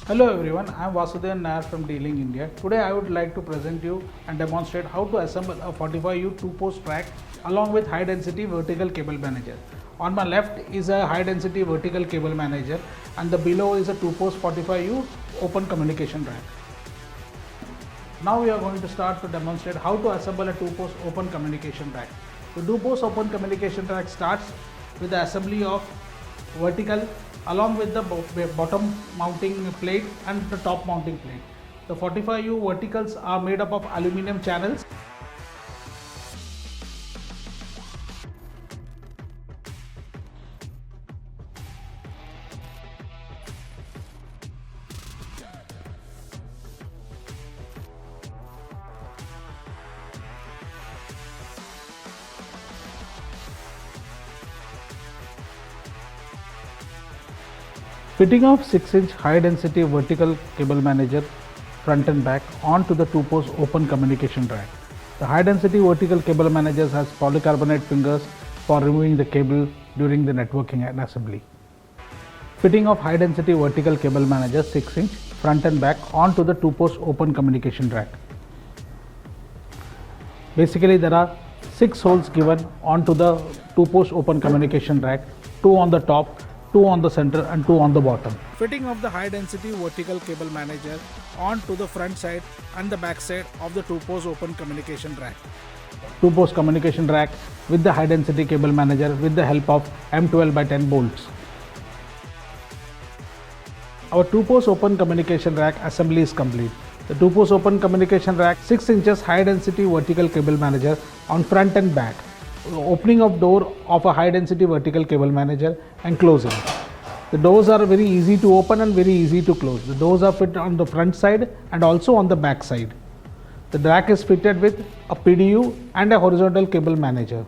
Hello everyone, I am Vasudevan Nair from Dealing India. Today I would like to present you and demonstrate how to assemble a 45U 2-post rack along with high density vertical cable manager. On my left is a high density vertical cable manager and the below is a 2-post 45U open communication rack. Now we are going to start to demonstrate how to assemble a 2-post open communication rack. The 2-post open communication rack starts with the assembly of vertical along with the bottom mounting plate and the top mounting plate. The 45U verticals are made up of aluminum channels. Fitting of 6-inch high density vertical cable manager front and back onto the 2-post open communication rack. The high density vertical cable manager has polycarbonate fingers for removing the cable during the networking and assembly. Fitting of high density vertical cable manager 6-inch front and back onto the 2-post open communication rack. Basically there are 6 holes given onto the 2-post open communication rack, 2 on the top, 2 on the center and 2 on the bottom. Fitting of the high density vertical cable manager onto the front side and the back side of the 2-post open communication rack. 2-post communication rack with the high density cable manager with the help of M12x10 bolts. Our 2-post open communication rack assembly is complete. The 2-post open communication rack 6 inches high density vertical cable manager on front and back. Opening of door of a high density vertical cable manager and closing. The doors are very easy to open and very easy to close. The doors are fitted on the front side and also on the back side. The rack is fitted with a PDU and a horizontal cable manager.